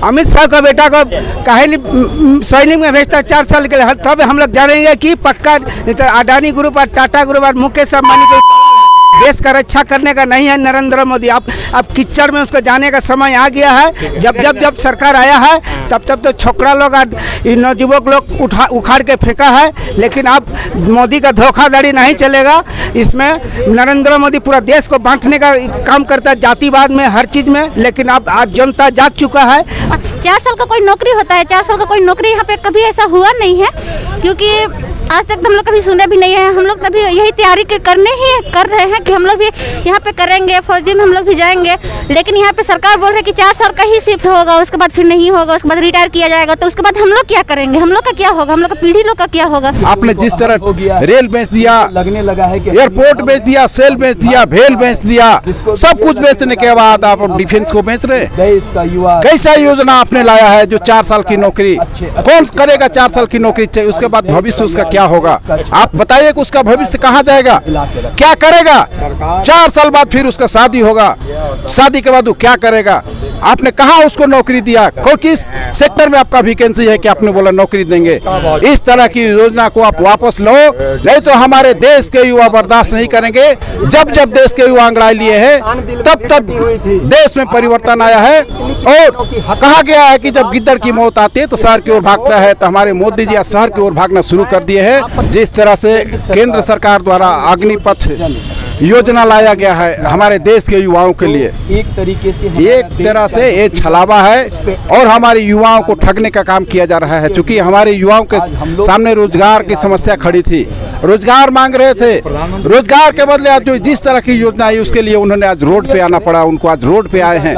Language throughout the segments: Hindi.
अमित शाह का बेटा को काहे सैनिक में भेजता 4 साल के लिए, तब हम लोग जानेंगे कि पक्का अडानी ग्रुप और टाटा ग्रुप और मुकेश अंबानी को देश का रक्षा करने का नहीं है नरेंद्र मोदी। अब कीचड़ में उसको जाने का समय आ गया है। जब सरकार आया है तब तो छोकरा लोग और नवयुवक लोग उखाड़ के फेंका है, लेकिन अब मोदी का धोखाधड़ी नहीं चलेगा। इसमें नरेंद्र मोदी पूरा देश को बांटने का काम करता है, जातिवाद में, हर चीज़ में। लेकिन अब आज जनता जाग चुका है। 4 साल का कोई नौकरी होता है, 4 साल का कोई नौकरी यहाँ पे कभी ऐसा हुआ नहीं है, क्योंकि आज तक हम लोग कभी सुने भी नहीं है। हम लोग तभी यही तैयारी कर रहे हैं कि हम लोग भी यहाँ पे करेंगे, फौजी में हम लोग भी जाएंगे। लेकिन यहाँ पे सरकार बोल रही है कि 4 साल का ही सिर्फ होगा, उसके बाद फिर नहीं होगा, उसके बाद रिटायर किया जाएगा। तो उसके बाद हम लोग क्या करेंगे? हम लोग का क्या होगा? हम लोग का पीढ़ी लोग का क्या होगा? आपने जिस तरह रेल बेच दिया, लगने लगा है कि एयरपोर्ट बेच दिया, सेल बेच दिया, भेल बेच दिया, सब कुछ बेचने के बाद आप डिफेंस को बेच रहे। देश का युवा कैसा योजना आपने लाया है जो 4 साल की नौकरी कौन करेगा? 4 साल की नौकरी चाहिए, उसके बाद भविष्य उसका क्या होगा? आप बताइए कि उसका भविष्य कहाँ जाएगा, क्या करेगा? 4 साल बाद फिर उसका शादी होगा, शादी के बाद वो क्या करेगा? आपने कहाँ उसको नौकरी दिया? किस सेक्टर में आपका वैकेंसी है कि आपने बोला नौकरी देंगे? इस तरह की योजना को आप वापस लो, नहीं तो हमारे देश के युवा बर्दाश्त नहीं करेंगे। जब देश के युवा अंगड़ाई लिए हैं तब देश में परिवर्तन आया है। और कहा गया है कि जब गिद्दड़ की मौत आती है तो शहर की ओर भागता है, तो हमारे मोदी जी शहर की ओर भागना शुरू कर दिए हैं। जिस तरह से केंद्र सरकार द्वारा अग्निपथ योजना लाया गया है हमारे देश के युवाओं के लिए, एक तरह से ये छलावा है और हमारे युवाओं को ठगने का काम किया जा रहा है। क्योंकि हमारे युवाओं के सामने रोजगार की समस्या खड़ी थी, रोजगार मांग रहे थे, रोजगार के बदले आज जो जिस तरह की योजना आई उसके लिए उन्होंने आज रोड पे आना पड़ा, उनको आज रोड पे आए हैं।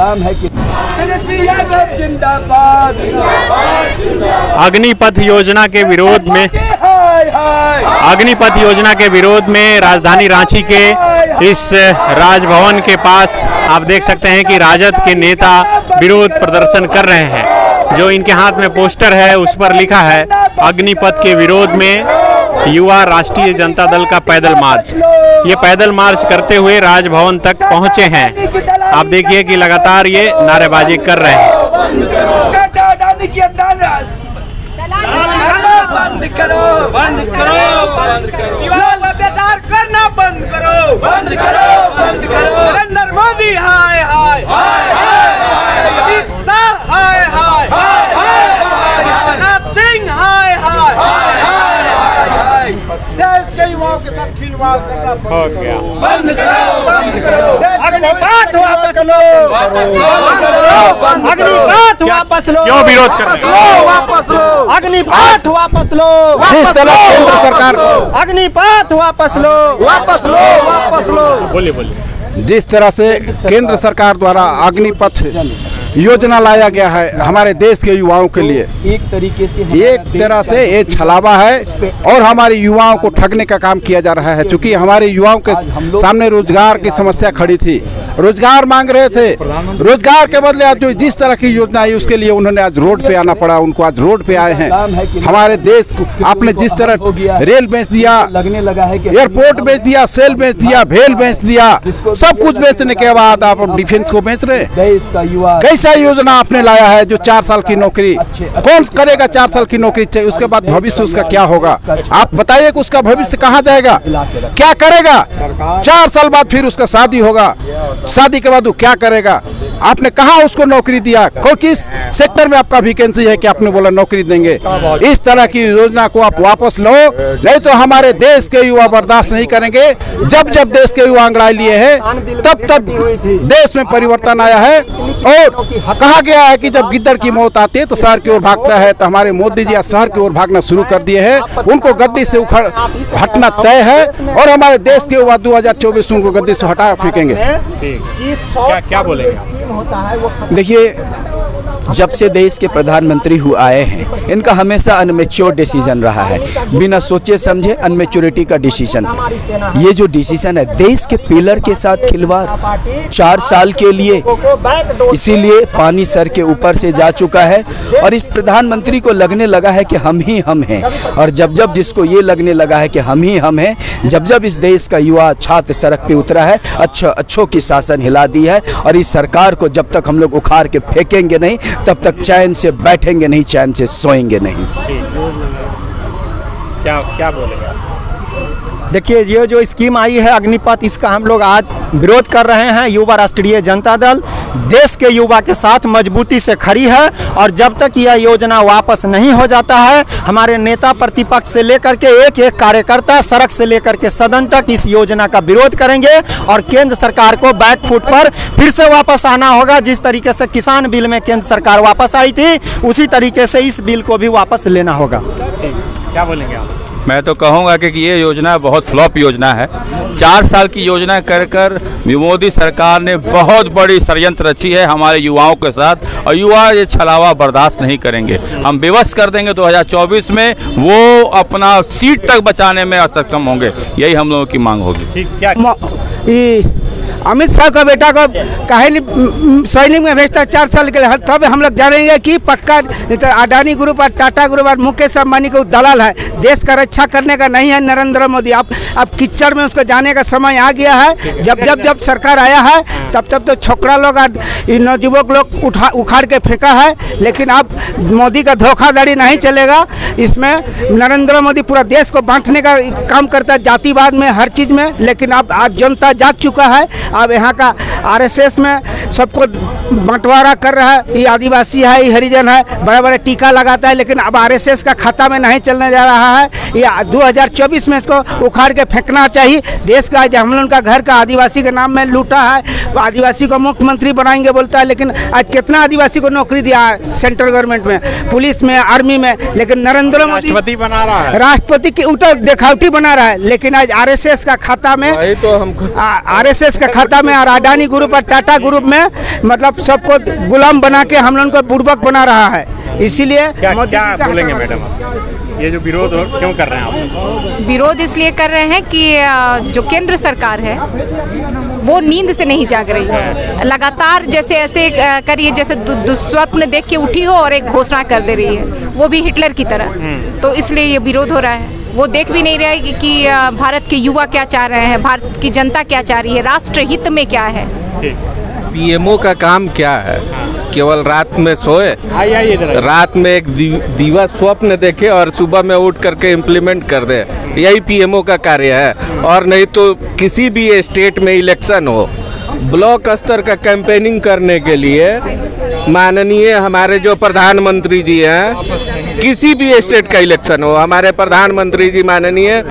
अग्निपथ योजना के विरोध में राजधानी रांची के इस राजभवन के पास आप देख सकते हैं कि राजद के नेता विरोध प्रदर्शन कर रहे हैं। जो इनके हाथ में पोस्टर है उस पर लिखा है अग्निपथ के विरोध में युवा राष्ट्रीय जनता दल का पैदल मार्च। ये पैदल मार्च करते हुए राजभवन तक पहुंचे हैं। आप देखिए कि लगातार ये नारेबाजी कर रहे हैं। बंद करो, बंद करो, बंद करो, युवा अत्याचार करना बंद करो, बंद करो, बंद करो। नरेंद्र मोदी हाय हाय, अमित शाह हाय हाय, राजनाथ सिंह हाय हाय। देश के युवाओं के साथ खिलवाड़ करना बंद करो, बंद करो। अग्निपथ वापस लो, अग्निपथ वापस लो। क्यों विरोध कर रहे हो? वापस लो अग्निपथ, वापस लो, जिस तरह केंद्र सरकार अग्निपथ वापस लो, वापस लो, वापस लो। बोलिए। जिस तरह से केंद्र सरकार द्वारा अग्निपथ योजना लाया गया है हमारे देश के युवाओं के लिए, एक तरह से ये छलावा है और हमारे युवाओं को ठगने का काम किया जा रहा है। क्योंकि हमारे युवाओं के सामने रोजगार की समस्या खड़ी थी, रोजगार मांग रहे थे, रोजगार के बदले आज जो जिस तरह की योजना आई उसके लिए उन्होंने आज रोड पे आना पड़ा, उनको आज रोड पे आए हैं। हमारे देश को आपने जिस तरह रेल बेच दिया, लगने लगा है कि एयरपोर्ट बेच दिया, सेल बेच दिया, भेल बेच दिया, सब कुछ बेचने के बाद आप डिफेंस को बेच रहे। देश का युवा कैसा योजना आपने लाया है जो 4 साल की नौकरी कौन करेगा? 4 साल की नौकरी चाहिए, उसके बाद भविष्य उसका क्या होगा? आप बताइए कि उसका भविष्य कहाँ जाएगा, क्या करेगा? 4 साल बाद फिर उसका शादी होगा, शादी के बाद वो क्या करेगा? आपने कहाँ उसको नौकरी दिया? किस सेक्टर में आपका वैकेंसी है कि आपने बोला नौकरी देंगे? इस तरह की योजना को आप वापस लो, नहीं तो हमारे देश के युवा बर्दाश्त नहीं करेंगे। जब देश के युवा अंगड़ाई लिए हैं तब देश में परिवर्तन आया है। और कहा गया है कि जब गिद्दड़ की मौत आती है तो शहर की ओर भागता है, तो हमारे मोदी जी शहर की ओर भागना शुरू कर दिए हैं। उनको गद्दी से हटना तय है और हमारे देश के युवा 2024 में उनको गद्दी से हटा फेंकेंगे। क्या बोलेंगे? देखिए, जब से देश के प्रधानमंत्री आए हैं इनका हमेशा अनमेच्योर डिसीजन रहा है, बिना सोचे समझे अनमेच्योरिटी का डिसीजन। ये जो डिसीजन है देश के पिलर के साथ खिलवाड़ 4 साल के लिए, इसीलिए पानी सर के ऊपर से जा चुका है और इस प्रधानमंत्री को लगने लगा है कि हम ही हम हैं। और जब जिसको ये लगने लगा है कि हम ही हम हैं, जब इस देश का युवा छात्र सड़क पे उतरा है, अच्छों की शासन हिला दी है। और इस सरकार को जब तक हम लोग उखाड़ के फेंकेंगे नहीं तब तक चैन से बैठेंगे नहीं, चैन से सोएंगे नहीं। क्या बोलेंगे? देखिए, ये जो स्कीम आई है अग्निपथ, इसका हम लोग आज विरोध कर रहे हैं। युवा राष्ट्रीय जनता दल देश के युवा के साथ मजबूती से खड़ी है और जब तक यह योजना वापस नहीं हो जाता है, हमारे नेता प्रतिपक्ष से लेकर के एक एक कार्यकर्ता सड़क से लेकर के सदन तक इस योजना का विरोध करेंगे और केंद्र सरकार को बैकफुट पर फिर से वापस आना होगा। जिस तरीके से किसान बिल में केंद्र सरकार वापस आई थी, उसी तरीके से इस बिल को भी वापस लेना होगा। क्या बोलेंगे आप? मैं तो कहूँगा कि ये योजना बहुत फ्लॉप योजना है। 4 साल की योजना कर मोदी सरकार ने बहुत बड़ी षड्यंत्र रची है हमारे युवाओं के साथ और युवा ये छलावा बर्दाश्त नहीं करेंगे। हम विवश कर देंगे 2024 में, वो अपना सीट तक बचाने में असक्षम होंगे। यही हम लोगों की मांग होगी। ठीक, क्या अमित शाह का बेटा को काहे सैनिक में भेजता 4 साल के लिए, तब हम लोग जानेंगे कि पक्का अडानी ग्रुप और टाटा ग्रुप और मुकेश अंबानी को दलाल है। देश का रक्षा करने का नहीं है नरेंद्र मोदी। अब कीचड़ में उसको जाने का समय आ गया है। जब सरकार आया है तब तो छोकरा लोग और नवयुवक लोग उखाड़ के फेंका है, लेकिन अब मोदी का धोखाधड़ी नहीं चलेगा। इसमें नरेंद्र मोदी पूरा देश को बांटने का काम करता है, जातिवाद में, हर चीज़ में। लेकिन अब आज जनता जाग चुका है। अब यहाँ का आरएसएस में सबको बंटवारा कर रहा है। ये आदिवासी है, ये हरिजन है, बड़े बड़े टीका लगाता है, लेकिन अब आरएसएस का खाता में नहीं चलने जा रहा है। ये 2024 में इसको उखाड़ के फेंकना चाहिए। देश का हम लोगों का घर का आदिवासी के नाम में लूटा है, आदिवासी को मुख्यमंत्री बनाएंगे बोलता है, लेकिन आज कितना आदिवासी को नौकरी दिया है सेंट्रल गवर्नमेंट में, पुलिस में, आर्मी में। लेकिन नरेंद्र मोदी राष्ट्रपति बना रहा है, राष्ट्रपति की उल्टा देखावटी बना रहा है। लेकिन आज आरएसएस का खाता में, आरएसएस का खाता में और अडानी ग्रुप और टाटा ग्रुप में मतलब सबको गुलाम बना के हम लोगों को बुर्बक बना रहा है। इसीलिए क्या बोलेंगे मैडम आप? ये जो विरोध क्यों कर रहे हैं आप? विरोध इसलिए कर रहे हैं कि जो केंद्र सरकार है वो नींद से नहीं जाग रही है। लगातार जैसे ऐसे करिए जैसे दुस्वप्न देख के उठी हो और एक घोषणा कर दे रही है, वो भी हिटलर की तरह। तो इसलिए ये विरोध हो रहा है। वो देख भी नहीं रहे कि भारत के युवा क्या चाह रहे हैं, भारत की जनता क्या चाह रही है, राष्ट्र हित में क्या है। पीएमओ का काम क्या है? केवल रात में सोए, रात में एक दीवा स्वप्न देखे और सुबह में उठ करके इम्प्लीमेंट कर दे, यही पीएमओ का कार्य है। और नहीं तो किसी भी स्टेट में इलेक्शन हो, ब्लॉक स्तर का कैंपेनिंग करने के लिए माननीय हमारे जो प्रधानमंत्री जी हैं, किसी भी स्टेट का इलेक्शन हो, हमारे प्रधानमंत्री जी माननीय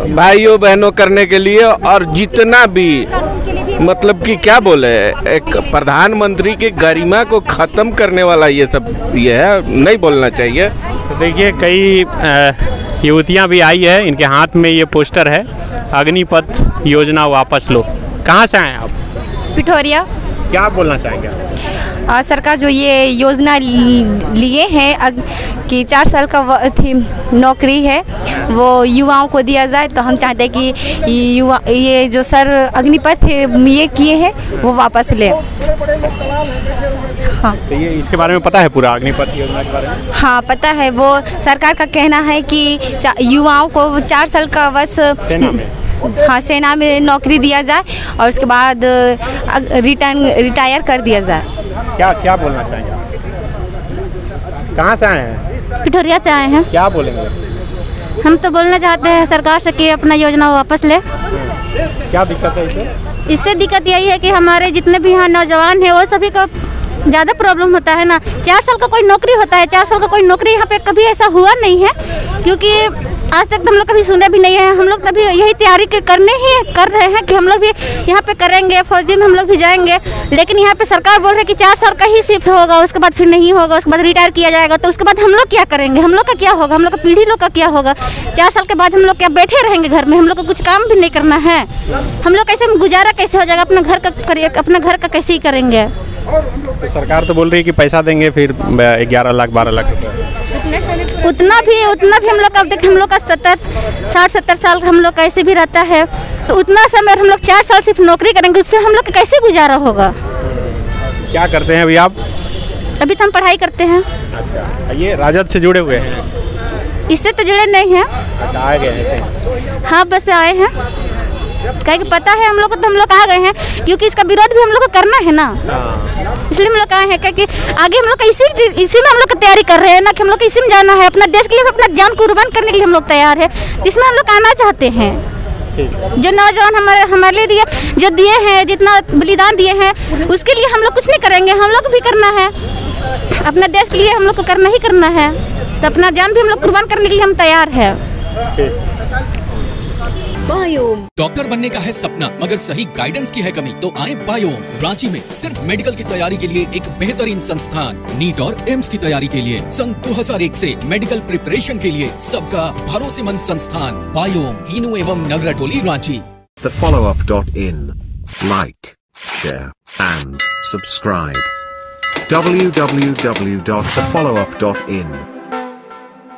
भाइयों बहनों करने के लिए, और जितना भी मतलब कि क्या बोले, एक प्रधानमंत्री की गरिमा को ख़त्म करने वाला ये है, नहीं बोलना चाहिए। तो देखिए कई युवतियां भी आई है, इनके हाथ में ये पोस्टर है, अग्निपथ योजना वापस लो। कहाँ से आए आप? पिठोरिया। क्या बोलना चाहेंगे आप? सरकार जो ये योजना लिए हैं कि 4 साल का नौकरी है वो युवाओं को दिया जाए, तो हम चाहते हैं कि ये जो सर अग्निपथ ये किए हैं वो वापस लें। हाँ, तो ये इसके बारे में पता है पूरा अग्निपथ योजना के बारे में? हाँ पता है। वो सरकार का कहना है कि युवाओं को 4 साल का बस सेना में नौकरी दिया जाए और उसके बाद रिटायर कर दिया जाए। क्या बोलना चाहेंगे आप? कहाँ से आए हैं? पिठोरिया से आए हैं। क्या बोलेंगे? हम तो बोलना चाहते हैं सरकार से कि अपना योजना वापस ले। क्या दिक्कत है इसे? इससे दिक्कत यही है कि हमारे जितने भी यहाँ नौजवान हैं वो सभी को ज़्यादा प्रॉब्लम होता है ना। 4 साल का कोई नौकरी होता है, 4 साल का कोई नौकरी यहाँ पे कभी ऐसा हुआ नहीं है, क्योंकि आज तक हम लोग कभी सुने भी नहीं है। हम लोग तभी यही तैयारी कर रहे हैं कि हम लोग भी यहाँ पे करेंगे, फौजी में हम लोग भी जाएंगे। लेकिन यहाँ पे सरकार बोल रही है कि 4 साल का ही सिर्फ होगा, उसके बाद फिर नहीं होगा, उसके बाद रिटायर किया जाएगा। तो उसके बाद हम लोग क्या करेंगे? हम लोग का क्या होगा? हम लोग का पीढ़ी लोग का क्या होगा? 4 साल के बाद हम लोग क्या बैठे रहेंगे घर में? हम लोग को कुछ काम भी नहीं करना है। हम लोग कैसे गुजारा कैसे हो जाएगा? अपना घर का कैसे ही करेंगे? तो सरकार तो बोल रही है कि पैसा देंगे फिर 11 लाख 12 लाख रुपए। उतना भी हम लोग का, देखिए हम लोग का 60-70 साल हम लोग का ऐसे भी रहता है, तो उतना समय हम लोग 4 साल सिर्फ नौकरी करेंगे, उससे हम लोग का कैसे गुजारा होगा? क्या करते हैं अभी आप? अभी तो हम पढ़ाई करते हैं। अच्छा, ये राजद से जुड़े हुए हैं? इससे तो जुड़े नहीं हैं। अच्छा, आ गए ऐसे? हाँ बस आए हैं, क्या कि पता है हम लोग को, तो हम लोग आ गए हैं, क्योंकि इसका विरोध भी हम लोग को करना है ना। इसलिए हम लोग आए हैं कि आगे हम लोग इसी में हम लोग तैयारी कर रहे हैं ना, कि हम लोग इसी में जाना है, अपना देश के लिए अपना जान कुर्बान करने के लिए हम लोग तैयार है, इसमें हम लोग आना चाहते हैं। जो नौजवान हमारे लिए जो दिए हैं, जितना बलिदान दिए हैं, उसके लिए हम लोग कुछ नहीं करेंगे, हम लोग भी करना है, अपने देश के लिए हम लोग को करना ही करना है, तो अपना जान भी हम लोग कुर्बान करने के लिए हम तैयार हैं। बायोम। डॉक्टर बनने का है सपना मगर सही गाइडेंस की है कमी, तो आए बायोम। रांची में सिर्फ मेडिकल की तैयारी के लिए एक बेहतरीन संस्थान, नीट और एम्स की तैयारी के लिए सन 2001 से मेडिकल प्रिपरेशन के लिए सबका भरोसेमंद संस्थान बायोम, इनू एवं नगराटोली, Ranchi. thefollowup.in. Like, share and subscribe. www.thefollowup.in